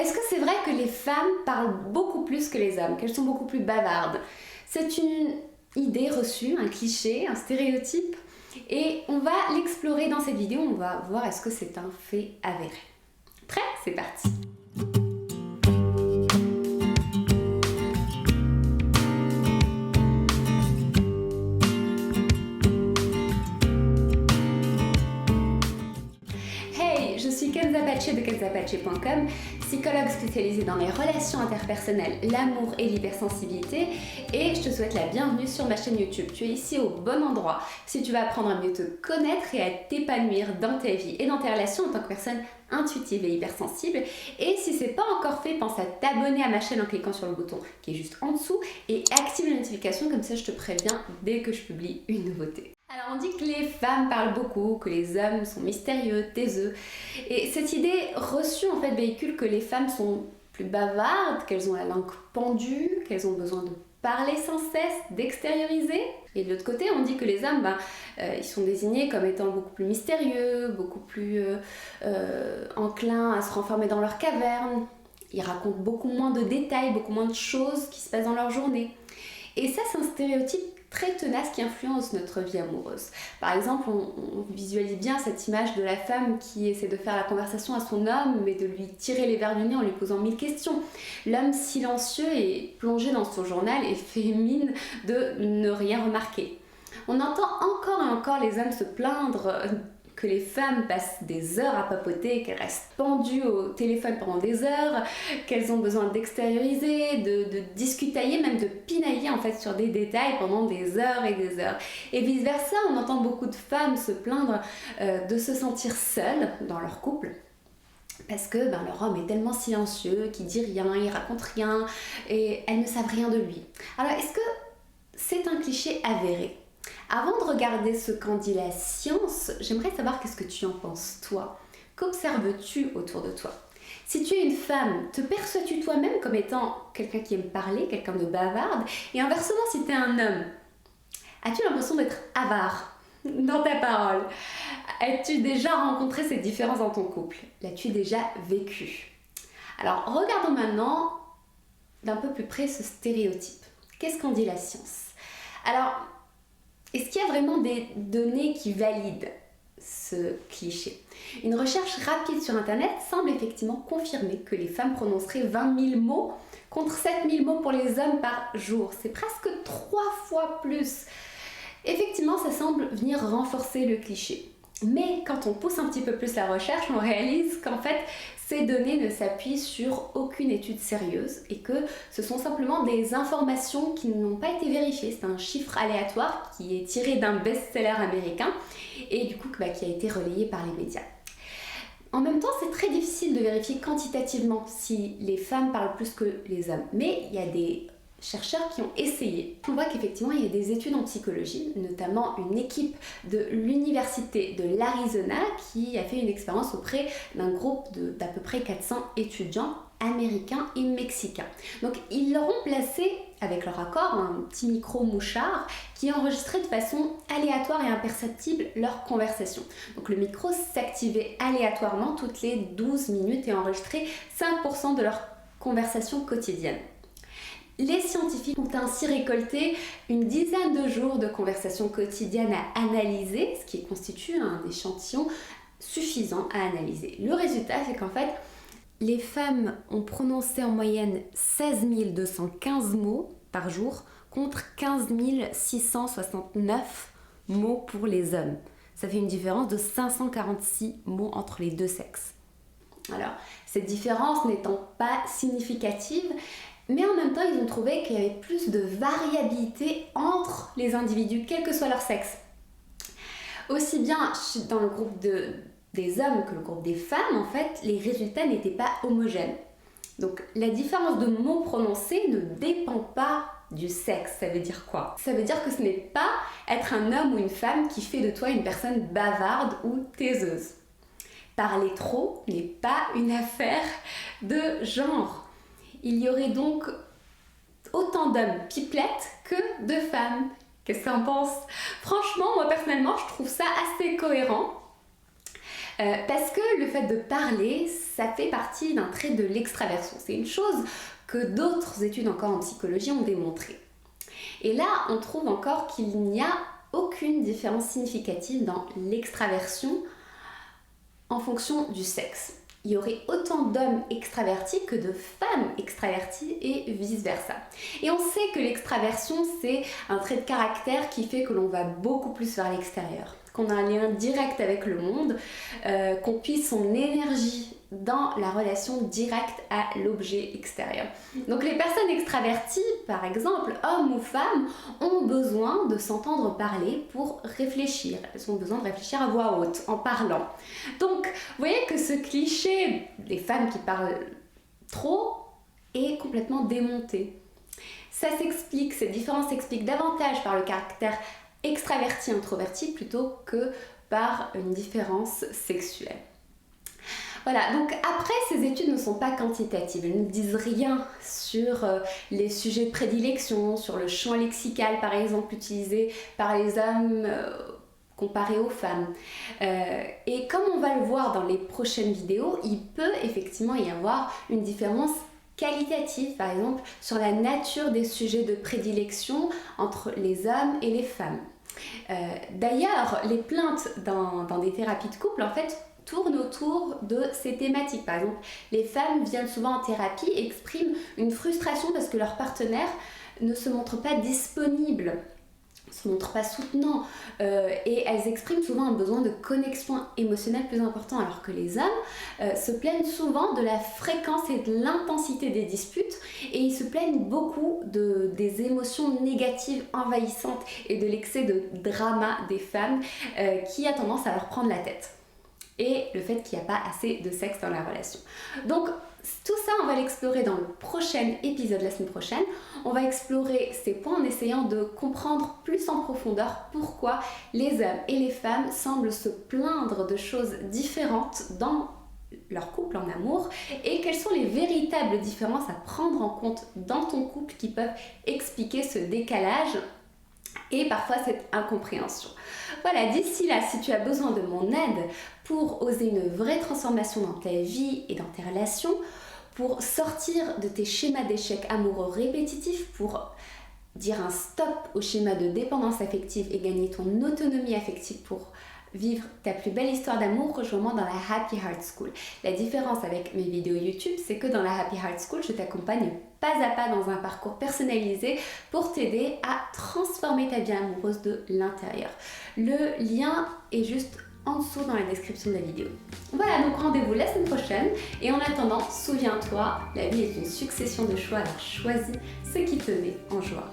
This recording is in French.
Est-ce que c'est vrai que les femmes parlent beaucoup plus que les hommes, qu'elles sont beaucoup plus bavardes? C'est une idée reçue, un cliché, un stéréotype, et on va l'explorer dans cette vidéo, on va voir est-ce que c'est un fait avéré. Prêt? C'est parti! Je suis Kenza Pache de kenzapache.com, psychologue spécialisée dans les relations interpersonnelles, l'amour et l'hypersensibilité, et je te souhaite la bienvenue sur ma chaîne YouTube. Tu es ici au bon endroit si tu veux apprendre à mieux te connaître et à t'épanouir dans ta vie et dans tes relations en tant que personne intuitive et hypersensible. Et si c'est pas encore fait, pense à t'abonner à ma chaîne en cliquant sur le bouton qui est juste en dessous et active les notifications, comme ça je te préviens dès que je publie une nouveauté. Alors on dit que les femmes parlent beaucoup, que les hommes sont mystérieux, taiseux, et cette idée reçue en fait véhicule que les femmes sont plus bavardes, qu'elles ont la langue pendue, qu'elles ont besoin de parler sans cesse, d'extérioriser. Et de l'autre côté, on dit que les hommes, ils sont désignés comme étant beaucoup plus mystérieux, beaucoup plus enclins à se renfermer dans leur caverne. Ils racontent beaucoup moins de détails, beaucoup moins de choses qui se passent dans leur journée. Et ça, c'est un stéréotype très tenace qui influence notre vie amoureuse. Par exemple, on visualise bien cette image de la femme qui essaie de faire la conversation à son homme, mais de lui tirer les verres du nez en lui posant 1000 questions. L'homme silencieux est plongé dans son journal et fait mine de ne rien remarquer. On entend encore et encore les hommes se plaindre que les femmes passent des heures à papoter, qu'elles restent pendues au téléphone pendant des heures, qu'elles ont besoin d'extérioriser, de discutailler, même de pinailler en fait sur des détails pendant des heures et des heures. Et vice versa, on entend beaucoup de femmes se plaindre de se sentir seules dans leur couple. Parce que leur homme est tellement silencieux, qu'il dit rien, il raconte rien, et elles ne savent rien de lui. Alors est-ce que c'est un cliché avéré ? Avant de regarder ce qu'en dit la science, j'aimerais savoir qu'est-ce que tu en penses toi. Qu'observes-tu autour de toi? Si tu es une femme, te perçois-tu toi-même comme étant quelqu'un qui aime parler, quelqu'un de bavarde? Et inversement, si tu es un homme, as-tu l'impression d'être avare dans ta parole? As-tu déjà rencontré cette différence dans ton couple? L'as-tu déjà vécu? Alors, regardons maintenant d'un peu plus près ce stéréotype. Qu'est-ce qu'en dit la science? Alors, est-ce qu'il y a vraiment des données qui valident ce cliché? Une recherche rapide sur Internet semble effectivement confirmer que les femmes prononceraient 20 000 mots contre 7 000 mots pour les hommes par jour. C'est presque 3 fois plus. Effectivement, ça semble venir renforcer le cliché. Mais quand on pousse un petit peu plus la recherche, on réalise qu'en fait, ces données ne s'appuient sur aucune étude sérieuse et que ce sont simplement des informations qui n'ont pas été vérifiées. C'est un chiffre aléatoire qui est tiré d'un best-seller américain et du coup qui a été relayé par les médias. En même temps, c'est très difficile de vérifier quantitativement si les femmes parlent plus que les hommes. Mais il y a des chercheurs qui ont essayé. On voit qu'effectivement il y a des études en psychologie, notamment une équipe de l'université de l'Arizona qui a fait une expérience auprès d'un groupe d'à peu près 400 étudiants américains et mexicains. Donc ils leur ont placé, avec leur accord, un petit micro mouchard qui enregistrait de façon aléatoire et imperceptible leur conversation. Donc le micro s'activait aléatoirement toutes les 12 minutes et enregistrait 5% de leur conversation quotidienne. Les scientifiques ont ainsi récolté une dizaine de jours de conversations quotidiennes à analyser, ce qui constitue un échantillon suffisant à analyser. Le résultat, c'est qu'en fait, les femmes ont prononcé en moyenne 16 215 mots par jour contre 15 669 mots pour les hommes. Ça fait une différence de 546 mots entre les deux sexes. Alors, cette différence n'étant pas significative, mais en même temps, ils ont trouvé qu'il y avait plus de variabilité entre les individus, quel que soit leur sexe. Aussi bien dans le groupe des hommes que le groupe des femmes, en fait, les résultats n'étaient pas homogènes. Donc, la différence de mots prononcés ne dépend pas du sexe. Ça veut dire quoi? Ça veut dire que ce n'est pas être un homme ou une femme qui fait de toi une personne bavarde ou taiseuse. Parler trop n'est pas une affaire de genre. Il y aurait donc autant d'hommes pipelettes que de femmes. Qu'est-ce que tu en penses? Franchement, moi personnellement, je trouve ça assez cohérent. Parce que le fait de parler, ça fait partie d'un trait de l'extraversion. C'est une chose que d'autres études encore en psychologie ont démontré. Et là, on trouve encore qu'il n'y a aucune différence significative dans l'extraversion en fonction du sexe. Il y aurait autant d'hommes extravertis que de femmes extraverties et vice-versa. Et on sait que l'extraversion, c'est un trait de caractère qui fait que l'on va beaucoup plus vers l'extérieur, qu'on a un lien direct avec le monde, qu'on puise son énergie dans la relation directe à l'objet extérieur. Donc les personnes extraverties, par exemple, hommes ou femmes, ont besoin de s'entendre parler pour réfléchir. Elles ont besoin de réfléchir à voix haute, en parlant. Donc, vous voyez que ce cliché des femmes qui parlent trop est complètement démonté. Ça s'explique, cette différence s'explique davantage par le caractère extraverti-introverti plutôt que par une différence sexuelle. Voilà, donc après, ces études ne sont pas quantitatives, elles ne disent rien sur les sujets de prédilection, sur le champ lexical par exemple utilisé par les hommes comparé aux femmes. Et comme on va le voir dans les prochaines vidéos, il peut effectivement y avoir une différence qualitative, par exemple, sur la nature des sujets de prédilection entre les hommes et les femmes. D'ailleurs, les plaintes dans des thérapies de couple, en fait, tournent autour de ces thématiques. Par exemple, les femmes viennent souvent en thérapie et expriment une frustration parce que leur partenaire ne se montre pas disponible, ne se montre pas soutenant, et elles expriment souvent un besoin de connexion émotionnelle plus important, alors que les hommes se plaignent souvent de la fréquence et de l'intensité des disputes, et ils se plaignent beaucoup des émotions négatives envahissantes et de l'excès de drama des femmes qui a tendance à leur prendre la tête. Et le fait qu'il n'y a pas assez de sexe dans la relation. Donc tout ça, on va l'explorer dans le prochain épisode la semaine prochaine. On va explorer ces points en essayant de comprendre plus en profondeur pourquoi les hommes et les femmes semblent se plaindre de choses différentes dans leur couple en amour et quelles sont les véritables différences à prendre en compte dans ton couple qui peuvent expliquer ce décalage et parfois cette incompréhension. Voilà, d'ici là, si tu as besoin de mon aide pour oser une vraie transformation dans ta vie et dans tes relations, pour sortir de tes schémas d'échecs amoureux répétitifs, pour dire un stop au schéma de dépendance affective et gagner ton autonomie affective pour vivre ta plus belle histoire d'amour, rejoins-moi dans la Happy Heart School. La différence avec mes vidéos YouTube, c'est que dans la Happy Heart School, je t'accompagne pas à pas dans un parcours personnalisé pour t'aider à transformer ta vie amoureuse de l'intérieur. Le lien est juste en dessous dans la description de la vidéo. Voilà, donc rendez-vous la semaine prochaine et en attendant, souviens-toi, la vie est une succession de choix, alors choisis ce qui te met en joie.